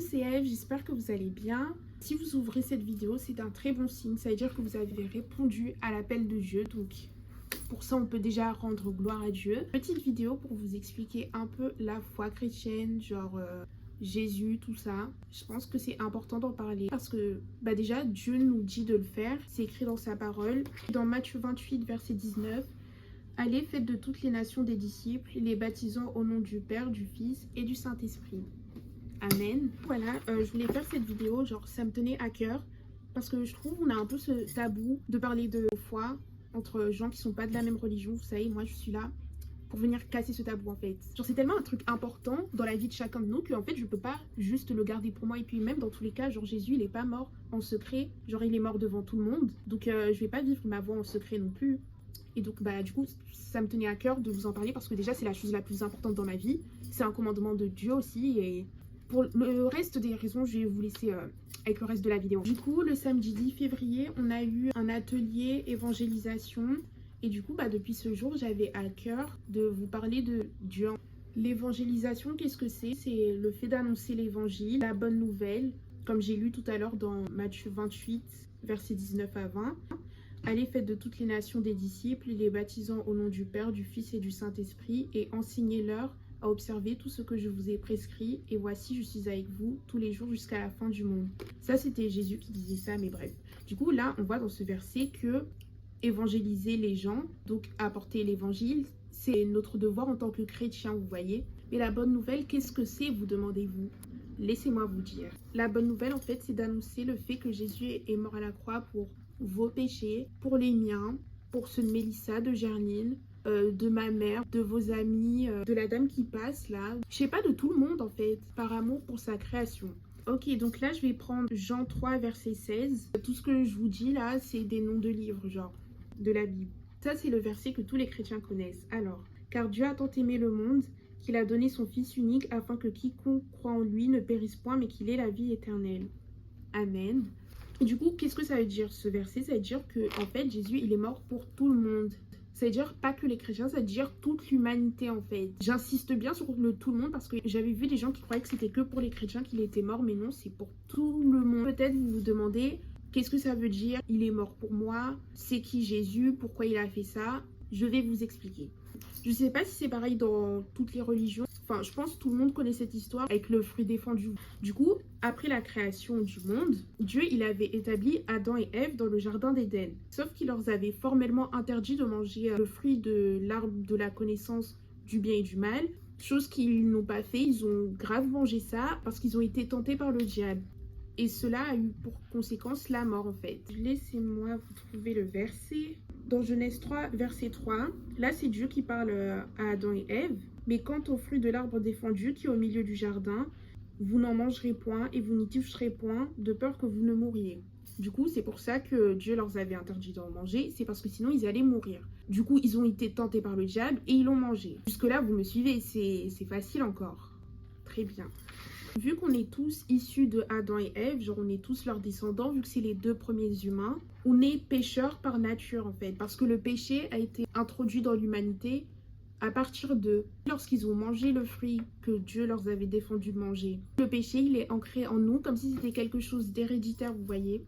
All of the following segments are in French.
c'est Eve, j'espère que vous allez bien. Si vous ouvrez cette vidéo, c'est un très bon signe, ça veut dire que vous avez répondu à l'appel de Dieu, donc pour ça on peut déjà rendre gloire à Dieu. Petite vidéo pour vous expliquer un peu la foi chrétienne, genre Jésus, tout ça. Je pense que c'est important d'en parler parce que déjà Dieu nous dit de le faire, c'est écrit dans sa parole. Dans Matthieu 28 verset 19, allez, faites de toutes les nations des disciples, les baptisant au nom du Père, du Fils et du Saint-Esprit. Amen. Voilà, je voulais faire cette vidéo, genre ça me tenait à cœur parce que je trouve qu'on a un peu ce tabou de parler de foi entre gens qui sont pas de la même religion. Vous savez, moi je suis là pour venir casser ce tabou en fait. Genre c'est tellement un truc important dans la vie de chacun de nous que en fait je peux pas juste le garder pour moi. Et puis même dans tous les cas, genre Jésus il est pas mort en secret, genre il est mort devant tout le monde. Donc je vais pas vivre ma voix en secret non plus. Et donc du coup ça me tenait à cœur de vous en parler parce que déjà c'est la chose la plus importante dans ma vie. C'est un commandement de Dieu aussi. Et pour le reste des raisons, je vais vous laisser avec le reste de la vidéo. Du coup, le samedi 10 février, on a eu un atelier évangélisation. Et du coup, depuis ce jour, j'avais à cœur de vous parler de Dieu. L'évangélisation, qu'est-ce que c'est? C'est le fait d'annoncer l'évangile, la bonne nouvelle, comme j'ai lu tout à l'heure dans Matthieu 28, versets 19 à 20. Allez, faites de toutes les nations des disciples, les baptisant au nom du Père, du Fils et du Saint-Esprit, et enseignez-leur à observer tout ce que je vous ai prescrit, et voici je suis avec vous tous les jours jusqu'à la fin du monde. Ça c'était Jésus qui disait ça, mais bref. Du coup là on voit dans ce verset que évangéliser les gens, donc apporter l'évangile, c'est notre devoir en tant que chrétien, vous voyez. Mais la bonne nouvelle, qu'est-ce que c'est, vous demandez-vous? Laissez-moi vous dire. La bonne nouvelle en fait c'est d'annoncer le fait que Jésus est mort à la croix pour vos péchés, pour les miens, pour ceux de Mélissa, de Gerline, de ma mère, de vos amis, de la dame qui passe là. Je sais pas, de tout le monde en fait, par amour pour sa création. Ok, donc là je vais prendre Jean 3 verset 16. Tout ce que je vous dis là, c'est des noms de livres, genre de la Bible. Ça c'est le verset que tous les chrétiens connaissent. Alors, car Dieu a tant aimé le monde qu'il a donné son Fils unique afin que quiconque croit en lui ne périsse point mais qu'il ait la vie éternelle. Amen. Et du coup, qu'est-ce que ça veut dire ce verset? Ça veut dire que en fait Jésus il est mort pour tout le monde. Ça veut dire pas que les chrétiens, ça veut dire toute l'humanité en fait. J'insiste bien sur le tout le monde parce que j'avais vu des gens qui croyaient que c'était que pour les chrétiens qu'il était mort, mais non, c'est pour tout le monde. Peut-être vous vous demandez, qu'est-ce que ça veut dire? Il est mort pour moi, c'est qui Jésus? Pourquoi il a fait ça? Je vais vous expliquer. Je sais pas si c'est pareil dans toutes les religions. Enfin, je pense que tout le monde connaît cette histoire avec le fruit défendu. Du coup, après la création du monde, Dieu il avait établi Adam et Ève dans le jardin d'Éden. Sauf qu'il leur avait formellement interdit de manger le fruit de l'arbre de la connaissance du bien et du mal. Chose qu'ils n'ont pas fait, ils ont grave mangé ça parce qu'ils ont été tentés par le diable. Et cela a eu pour conséquence la mort en fait. Laissez-moi vous trouver le verset. Dans Genèse 3, verset 3, là c'est Dieu qui parle à Adam et Ève. Mais quant au fruit de l'arbre défendu qui est au milieu du jardin, vous n'en mangerez point et vous n'y toucherez point, de peur que vous ne mouriez. Du coup, c'est pour ça que Dieu leur avait interdit d'en manger, c'est parce que sinon ils allaient mourir. Du coup, ils ont été tentés par le diable et ils l'ont mangé. Jusque-là, vous me suivez, c'est facile encore. Très bien. Vu qu'on est tous issus de Adam et Ève, genre on est tous leurs descendants, vu que c'est les deux premiers humains, on est pécheurs par nature en fait, parce que le péché a été introduit dans l'humanité à partir de lorsqu'ils ont mangé le fruit que Dieu leur avait défendu de manger. Le péché, il est ancré en nous comme si c'était quelque chose d'héréditaire, vous voyez.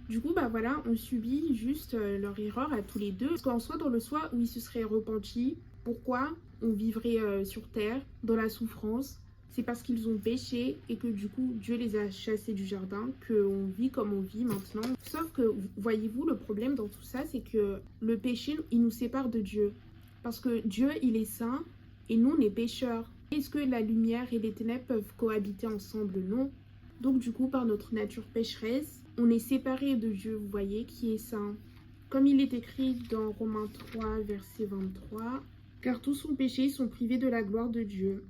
Du coup, voilà, on subit juste leur erreur à tous les deux. Parce qu'en soi, dans le soi où ils se seraient repentis, pourquoi on vivrait sur terre, dans la souffrance? C'est parce qu'ils ont péché et que du coup, Dieu les a chassés du jardin, qu'on vit comme on vit maintenant. Sauf que, voyez-vous, le problème dans tout ça, c'est que le péché, il nous sépare de Dieu. Parce que Dieu, il est saint et nous, on est pécheurs. Est-ce que la lumière et les ténèbres peuvent cohabiter ensemble? Non. Donc du coup, par notre nature pécheresse, on est séparé de Dieu, vous voyez, qui est saint. Comme il est écrit dans Romains 3, verset 23, « Car tous sont péchés, ils sont privés de la gloire de Dieu. »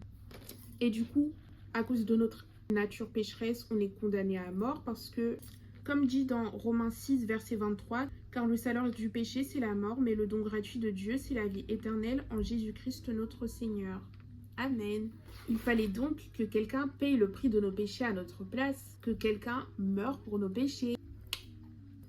Et du coup, à cause de notre nature pécheresse, on est condamné à mort parce que, comme dit dans Romains 6, verset 23, « Car le salaire du péché, c'est la mort, mais le don gratuit de Dieu, c'est la vie éternelle en Jésus-Christ notre Seigneur. » Amen. Il fallait donc que quelqu'un paye le prix de nos péchés à notre place, que quelqu'un meure pour nos péchés.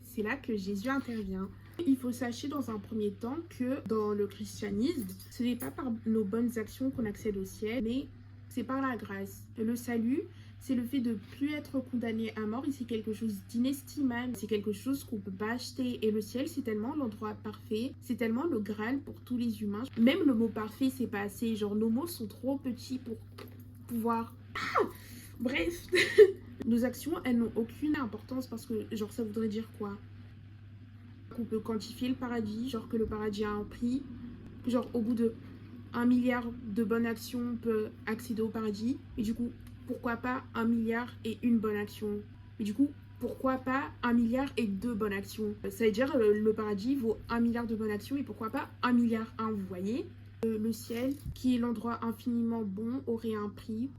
C'est là que Jésus intervient. Il faut sachez dans un premier temps que dans le christianisme, ce n'est pas par nos bonnes actions qu'on accède au ciel, mais c'est par la grâce. Le salut, c'est le fait de plus être condamné à mort et c'est quelque chose d'inestimable, c'est quelque chose qu'on peut pas acheter. Et le ciel, c'est tellement l'endroit parfait, c'est tellement le Graal pour tous les humains. Même le mot parfait, c'est pas assez, genre nos mots sont trop petits pour pouvoir... Bref, nos actions, elles n'ont aucune importance parce que, genre, ça voudrait dire quoi? Qu'on peut quantifier le paradis, genre que le paradis a un prix, que genre au bout de 1 milliard de bonnes actions, on peut accéder au paradis. Et du coup, pourquoi pas 1 milliard et une bonne action? Et du coup, pourquoi pas 1 milliard et 2 bonnes actions? Ça veut dire le paradis vaut 1 milliard de bonnes actions et pourquoi pas 1 milliard 1, vous voyez? Le ciel, qui est l'endroit infiniment bon, aurait un prix.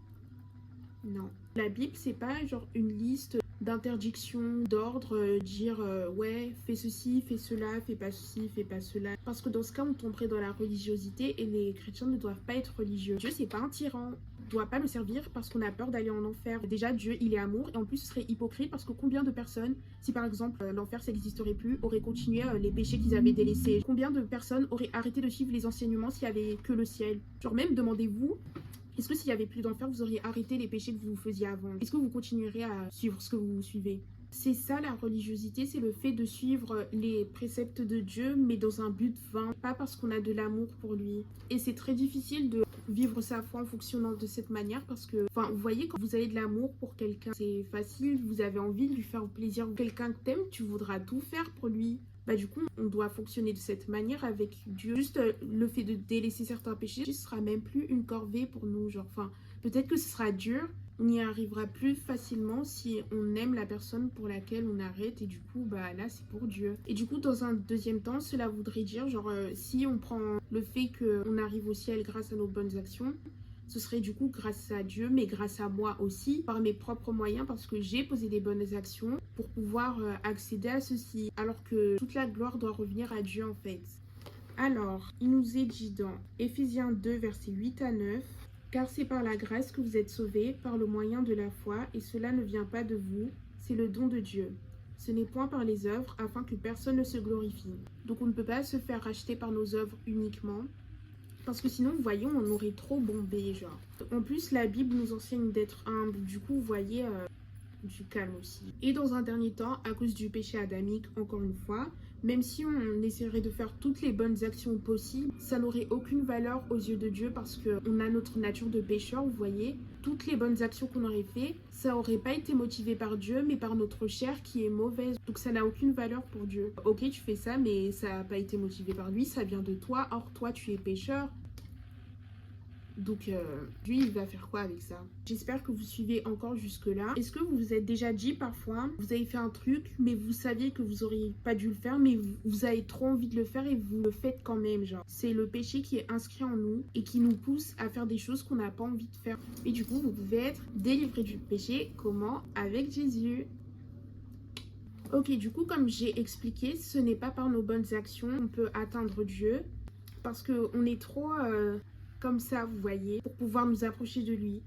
Non. La Bible, c'est pas genre une liste d'interdictions, d'ordres, dire ouais, fais ceci, fais cela, fais pas ceci, fais pas cela. Parce que dans ce cas, on tomberait dans la religiosité et les chrétiens ne doivent pas être religieux. Dieu, c'est pas un tyran. On doit pas le servir parce qu'on a peur d'aller en enfer. Déjà, Dieu, il est amour et en plus, ce serait hypocrite parce que combien de personnes, si par exemple l'enfer ça n'existerait plus, auraient continué les péchés qu'ils avaient délaissés? Combien de personnes auraient arrêté de suivre les enseignements s'il y avait que le ciel? Genre même, demandez-vous, est-ce que s'il n'y avait plus d'enfer, vous auriez arrêté les péchés que vous faisiez avant? Est-ce que vous continuerez à suivre ce que vous suivez? C'est ça la religiosité, c'est le fait de suivre les préceptes de Dieu, mais dans un but vain, pas parce qu'on a de l'amour pour lui. Et c'est très difficile de vivre sa foi en fonctionnant de cette manière parce que, enfin, vous voyez, quand vous avez de l'amour pour quelqu'un, c'est facile, vous avez envie de lui faire plaisir. Quelqu'un que t'aimes, tu voudras tout faire pour lui. Bah du coup, on doit fonctionner de cette manière avec Dieu. Juste le fait de délaisser certains péchés, ce sera même plus une corvée pour nous. Genre, enfin, peut-être que ce sera dur, on y arrivera plus facilement si on aime la personne pour laquelle on arrête. Et du coup, bah là, c'est pour Dieu. Et du coup, dans un deuxième temps, cela voudrait dire, genre, si on prend le fait qu'on arrive au ciel grâce à nos bonnes actions, ce serait du coup grâce à Dieu, mais grâce à moi aussi, par mes propres moyens, parce que j'ai posé des bonnes actions pour pouvoir accéder à ceci. Alors que toute la gloire doit revenir à Dieu en fait. Alors, il nous est dit dans Éphésiens 2, versets 8 à 9, « Car c'est par la grâce que vous êtes sauvés, par le moyen de la foi, et cela ne vient pas de vous, c'est le don de Dieu. Ce n'est point par les œuvres, afin que personne ne se glorifie. » Donc on ne peut pas se faire racheter par nos œuvres uniquement, parce que sinon, vous voyez, on aurait trop bombé, genre. En plus, la Bible nous enseigne d'être humble. Du coup, vous voyez, du calme aussi. Et dans un dernier temps, à cause du péché adamique, encore une fois, même si on essaierait de faire toutes les bonnes actions possibles, ça n'aurait aucune valeur aux yeux de Dieu parce qu'on a notre nature de pécheur, vous voyez. Toutes les bonnes actions qu'on aurait fait, ça n'aurait pas été motivé par Dieu, mais par notre chair qui est mauvaise. Donc ça n'a aucune valeur pour Dieu. Ok, tu fais ça, mais ça n'a pas été motivé par lui, ça vient de toi. Or, toi, tu es pécheur. Donc, lui, il va faire quoi avec ça? J'espère que vous suivez encore jusque-là. Est-ce que vous vous êtes déjà dit parfois, vous avez fait un truc, mais vous saviez que vous auriez pas dû le faire, mais vous avez trop envie de le faire et vous le faites quand même, genre. C'est le péché qui est inscrit en nous et qui nous pousse à faire des choses qu'on n'a pas envie de faire. Et du coup, vous pouvez être délivré du péché. Comment? Avec Jésus. Ok, du coup, comme j'ai expliqué, ce n'est pas par nos bonnes actions qu'on peut atteindre Dieu, parce qu'on est trop... comme ça, vous voyez, pour pouvoir nous approcher de lui.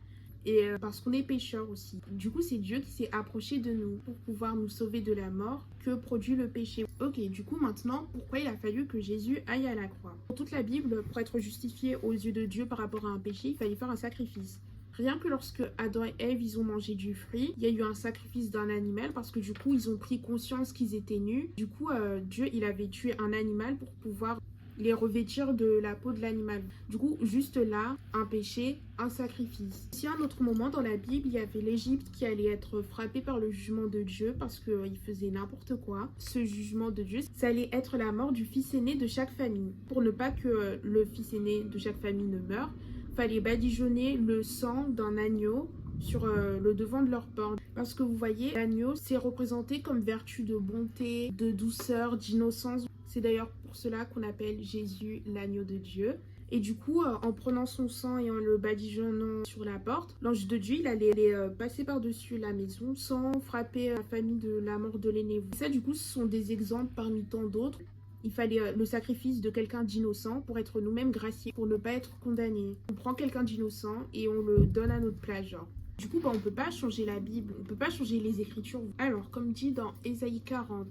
Et parce qu'on est pécheurs aussi. Du coup, c'est Dieu qui s'est approché de nous pour pouvoir nous sauver de la mort que produit le péché. Ok, du coup, maintenant, pourquoi il a fallu que Jésus aille à la croix? Dans toute la Bible, pour être justifié aux yeux de Dieu par rapport à un péché, il fallait faire un sacrifice. Rien que lorsque Adam et Ève, ils ont mangé du fruit, il y a eu un sacrifice d'un animal parce que du coup, ils ont pris conscience qu'ils étaient nus. Du coup, Dieu, il avait tué un animal pour pouvoir les revêtir de la peau de l'animal. Du coup, juste là, un péché, un sacrifice. Si à un autre moment dans la Bible, il y avait l'Égypte qui allait être frappée par le jugement de Dieu parce qu'il faisait n'importe quoi. Ce jugement de Dieu, ça allait être la mort du fils aîné de chaque famille. Pour ne pas que le fils aîné de chaque famille ne meure, fallait badigeonner le sang d'un agneau sur le devant de leur porte. Parce que vous voyez, l'agneau, c'est représenté comme vertu de bonté, de douceur, d'innocence. C'est d'ailleurs pour cela qu'on appelle Jésus l'agneau de Dieu. Et du coup, en prenant son sang et en le badigeonnant sur la porte, l'ange de Dieu, il allait passer par-dessus la maison sans frapper la famille de la mort de l'aîné. Ça, du coup, ce sont des exemples parmi tant d'autres. Il fallait le sacrifice de quelqu'un d'innocent pour être nous-mêmes graciés, pour ne pas être condamnés. On prend quelqu'un d'innocent et on le donne à notre place, genre. Du coup, on ne peut pas changer la Bible, on ne peut pas changer les Écritures. Alors, comme dit dans Ésaïe 40,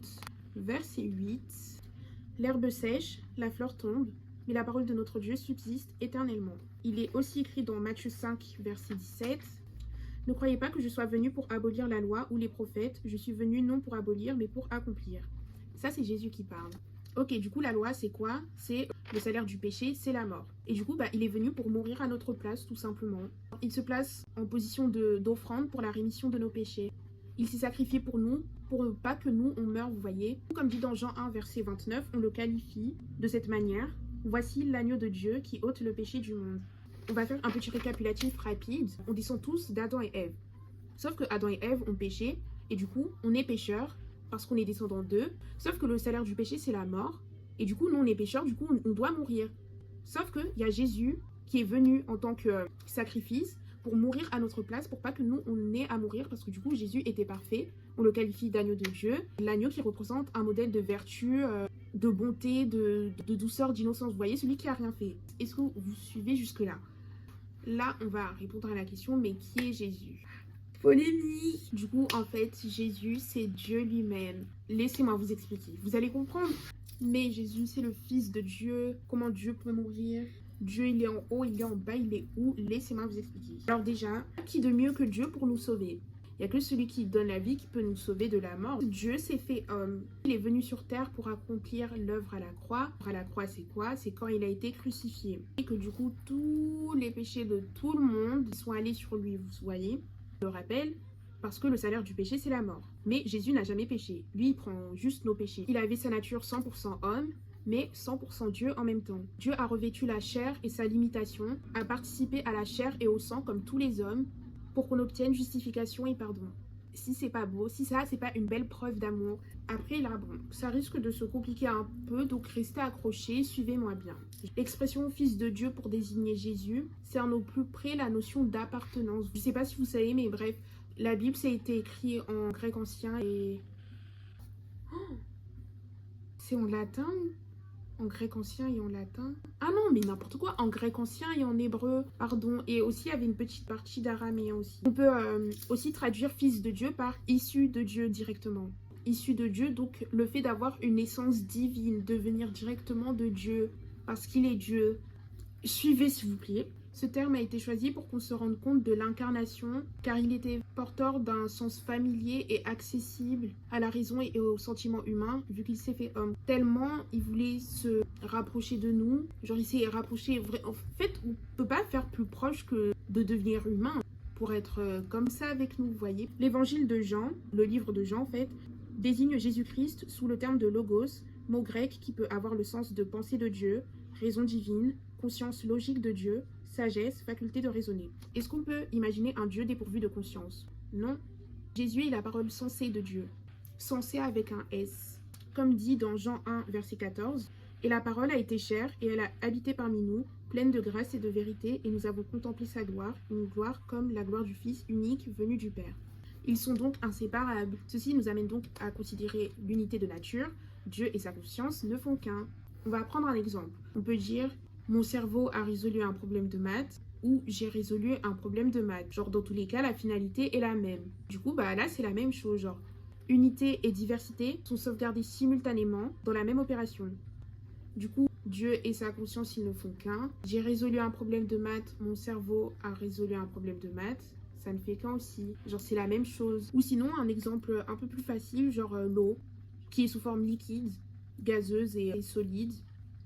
verset 8, « L'herbe sèche, la fleur tombe, mais la parole de notre Dieu subsiste éternellement. » Il est aussi écrit dans Matthieu 5, verset 17, Ne croyez pas que je sois venu pour abolir la loi ou les prophètes. Je suis venu non pour abolir, mais pour accomplir. Ça, c'est Jésus qui parle. Ok, du coup, la loi, c'est quoi? C'est le salaire du péché, c'est la mort. Et du coup, il est venu pour mourir à notre place, tout simplement. Il se place en position d'offrande pour la rémission de nos péchés. Il s'est sacrifié pour nous, pour pas que nous, on meure, vous voyez. Comme dit dans Jean 1, verset 29, on le qualifie de cette manière. Voici l'agneau de Dieu qui ôte le péché du monde. On va faire un petit récapitulatif rapide. On descend tous d'Adam et Ève. Sauf que Adam et Ève ont péché, et du coup, on est pécheurs, parce qu'on est descendants d'eux. Sauf que le salaire du péché, c'est la mort. Et du coup, nous, on est pécheurs, du coup, on doit mourir. Sauf qu'il y a Jésus qui est venu en tant que sacrifice pour mourir à notre place, pour pas que nous, on ait à mourir, parce que du coup, Jésus était parfait. On le qualifie d'agneau de Dieu. L'agneau qui représente un modèle de vertu, de bonté, de douceur, d'innocence. Vous voyez, celui qui a rien fait. Est-ce que vous suivez jusque-là? Là, on va répondre à la question, mais qui est Jésus? Polémique. Du coup, en fait, Jésus, c'est Dieu lui-même. Laissez-moi vous expliquer. Vous allez comprendre. Mais Jésus, c'est le Fils de Dieu. Comment Dieu peut mourir? Dieu, il est en haut, il est en bas, il est où? Laissez-moi vous expliquer. Alors déjà, qui de mieux que Dieu pour nous sauver? Il n'y a que celui qui donne la vie qui peut nous sauver de la mort. Dieu s'est fait homme. Il est venu sur terre pour accomplir l'œuvre à la croix. À la croix, c'est quoi? C'est quand il a été crucifié. Et que du coup, tous les péchés de tout le monde sont allés sur lui, vous voyez? Je le rappelle, parce que le salaire du péché, c'est la mort. Mais Jésus n'a jamais péché. Lui, il prend juste nos péchés. Il avait sa nature 100% homme, mais 100% Dieu en même temps. Dieu a revêtu la chair et sa limitation, a participé à la chair et au sang comme tous les hommes, pour qu'on obtienne justification et pardon. Si c'est pas beau, si ça, c'est pas une belle preuve d'amour. Après là, bon, ça risque de se compliquer un peu, donc restez accrochés, suivez-moi bien. L'expression fils de Dieu pour désigner Jésus, c'est en au plus près la notion d'appartenance. Je sais pas si vous savez, mais bref, la Bible, ça a été écrit en grec ancien et... Oh, c'est en latin? En grec ancien et en latin. Ah non, mais n'importe quoi. En grec ancien et en hébreu, pardon. Et aussi, il y avait une petite partie d'araméen aussi. On peut aussi traduire fils de Dieu par issu de Dieu directement. Issu de Dieu, donc le fait d'avoir une essence divine, de venir directement de Dieu, parce qu'il est Dieu. Suivez s'il vous plaît. Ce terme a été choisi pour qu'on se rende compte de l'incarnation, car il était porteur d'un sens familier et accessible à la raison et aux sentiments humains, vu qu'il s'est fait homme. Tellement il voulait se rapprocher de nous, genre il s'est rapproché, en fait on ne peut pas faire plus proche que de devenir humain pour être comme ça avec nous, vous voyez. L'évangile de Jean, le livre de Jean en fait, désigne Jésus-Christ sous le terme de logos, mot grec qui peut avoir le sens de pensée de Dieu, raison divine, conscience logique de Dieu, sagesse, faculté de raisonner. Est-ce qu'on peut imaginer un Dieu dépourvu de conscience? Non. Jésus est la parole sensée de Dieu. Sensée avec un S. Comme dit dans Jean 1, verset 14, « Et la parole a été chair, et elle a habité parmi nous, pleine de grâce et de vérité, et nous avons contemplé sa gloire, une gloire comme la gloire du Fils unique venu du Père. » Ils sont donc inséparables. Ceci nous amène donc à considérer l'unité de nature. Dieu et sa conscience ne font qu'un. On va prendre un exemple. On peut dire mon cerveau a résolu un problème de maths ou j'ai résolu un problème de maths. Genre dans tous les cas, la finalité est la même. Du coup, là c'est la même chose. Genre unité et diversité sont sauvegardés simultanément dans la même opération. Du coup, Dieu et sa conscience, ils ne font qu'un. J'ai résolu un problème de maths, mon cerveau a résolu un problème de maths. Ça ne fait qu'un aussi. Genre c'est la même chose. Ou sinon, un exemple un peu plus facile, genre l'eau, qui est sous forme liquide, gazeuse et solide.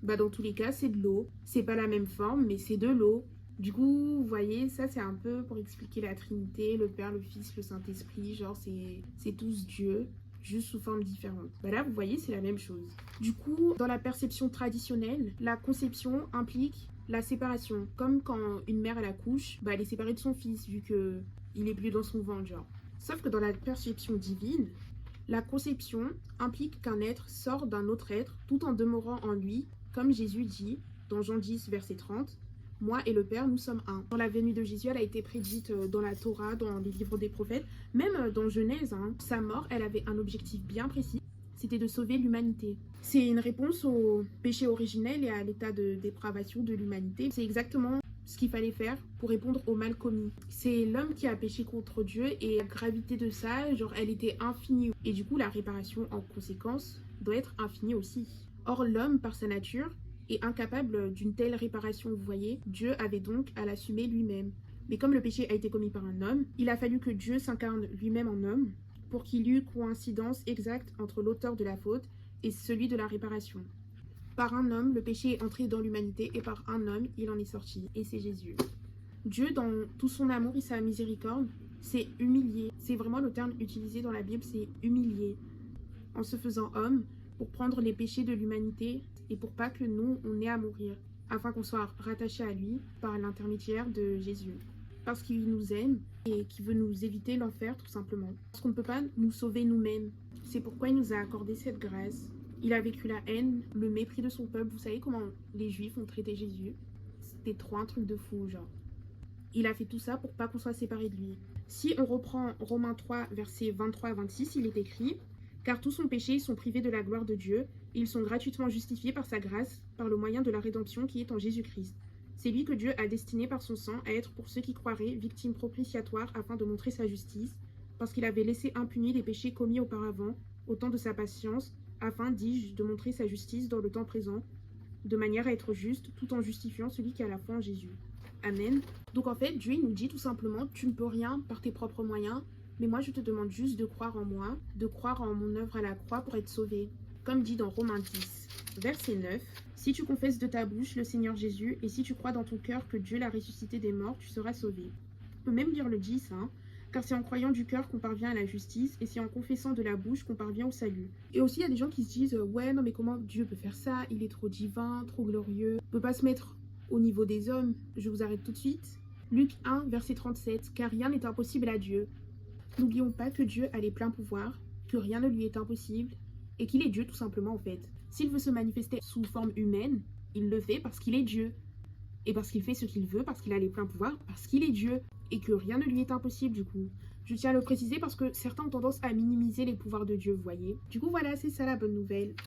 Dans tous les cas, c'est de l'eau. C'est pas la même forme, mais c'est de l'eau. Du coup, vous voyez, ça c'est un peu pour expliquer la Trinité, le Père, le Fils, le Saint-Esprit. Genre, c'est tous Dieu, juste sous forme différente. Là, vous voyez, c'est la même chose. Du coup, dans la perception traditionnelle, la conception implique la séparation. Comme quand une mère, elle accouche, elle est séparée de son fils, vu qu'il est plus dans son ventre, genre. Sauf que dans la perception divine, la conception implique qu'un être sort d'un autre être tout en demeurant en lui, comme Jésus dit dans Jean 10, verset 30, « Moi et le Père, nous sommes un ». Dans la venue de Jésus, elle a été prédite dans la Torah, dans les livres des prophètes, même dans Genèse. Sa mort, elle avait un objectif bien précis, c'était de sauver l'humanité. C'est une réponse au péché originel et à l'état de dépravation de l'humanité. C'est exactement ce qu'il fallait faire pour répondre au mal commis. C'est l'homme qui a péché contre Dieu et la gravité de ça, genre elle était infinie. Et du coup, la réparation en conséquence doit être infinie aussi. Or, l'homme, par sa nature, est incapable d'une telle réparation, vous voyez. Dieu avait donc à l'assumer lui-même. Mais comme le péché a été commis par un homme, il a fallu que Dieu s'incarne lui-même en homme pour qu'il y eût coïncidence exacte entre l'auteur de la faute et celui de la réparation. Par un homme, le péché est entré dans l'humanité et par un homme, il en est sorti, et c'est Jésus. Dieu, dans tout son amour et sa miséricorde, s'est humilié. C'est vraiment le terme utilisé dans la Bible, c'est humilié. En se faisant homme, pour prendre les péchés de l'humanité et pour pas que nous, on ait à mourir, afin qu'on soit rattaché à lui par l'intermédiaire de Jésus. Parce qu'il nous aime et qu'il veut nous éviter l'enfer tout simplement. Parce qu'on ne peut pas nous sauver nous-mêmes. C'est pourquoi il nous a accordé cette grâce. Il a vécu la haine, le mépris de son peuple. Vous savez comment les Juifs ont traité Jésus? C'était trop un truc de fou, genre. Il a fait tout ça pour pas qu'on soit séparés de lui. Si on reprend Romains 3, versets 23 à 26, il est écrit « Car tous sont péchés, ils sont privés de la gloire de Dieu, et ils sont gratuitement justifiés par sa grâce, par le moyen de la rédemption qui est en Jésus-Christ. C'est lui que Dieu a destiné par son sang à être pour ceux qui croiraient victime propitiatoire afin de montrer sa justice, parce qu'il avait laissé impunis les péchés commis auparavant, au temps de sa patience, afin, dis-je, de montrer sa justice dans le temps présent, de manière à être juste, tout en justifiant celui qui a la foi en Jésus. » Amen. Donc en fait, Dieu nous dit tout simplement, tu ne peux rien par tes propres moyens, mais moi je te demande juste de croire en moi, de croire en mon œuvre à la croix pour être sauvé. Comme dit dans Romains 10, verset 9, « Si tu confesses de ta bouche le Seigneur Jésus, et si tu crois dans ton cœur que Dieu l'a ressuscité des morts, tu seras sauvé. » On peut même lire le 10, car c'est en croyant du cœur qu'on parvient à la justice, et c'est en confessant de la bouche qu'on parvient au salut. Et aussi, il y a des gens qui se disent, ouais, non mais comment Dieu peut faire ça? Il est trop divin, trop glorieux, il peut pas se mettre au niveau des hommes. Je vous arrête tout de suite. Luc 1, verset 37, « Car rien n'est impossible à Dieu. » N'oublions pas que Dieu a les pleins pouvoirs, que rien ne lui est impossible, et qu'il est Dieu tout simplement en fait. S'il veut se manifester sous forme humaine, il le fait parce qu'il est Dieu. Et parce qu'il fait ce qu'il veut, parce qu'il a les pleins pouvoirs, parce qu'il est Dieu. Et que rien ne lui est impossible du coup. Je tiens à le préciser parce que certains ont tendance à minimiser les pouvoirs de Dieu, vous voyez. Du coup voilà, c'est ça la bonne nouvelle.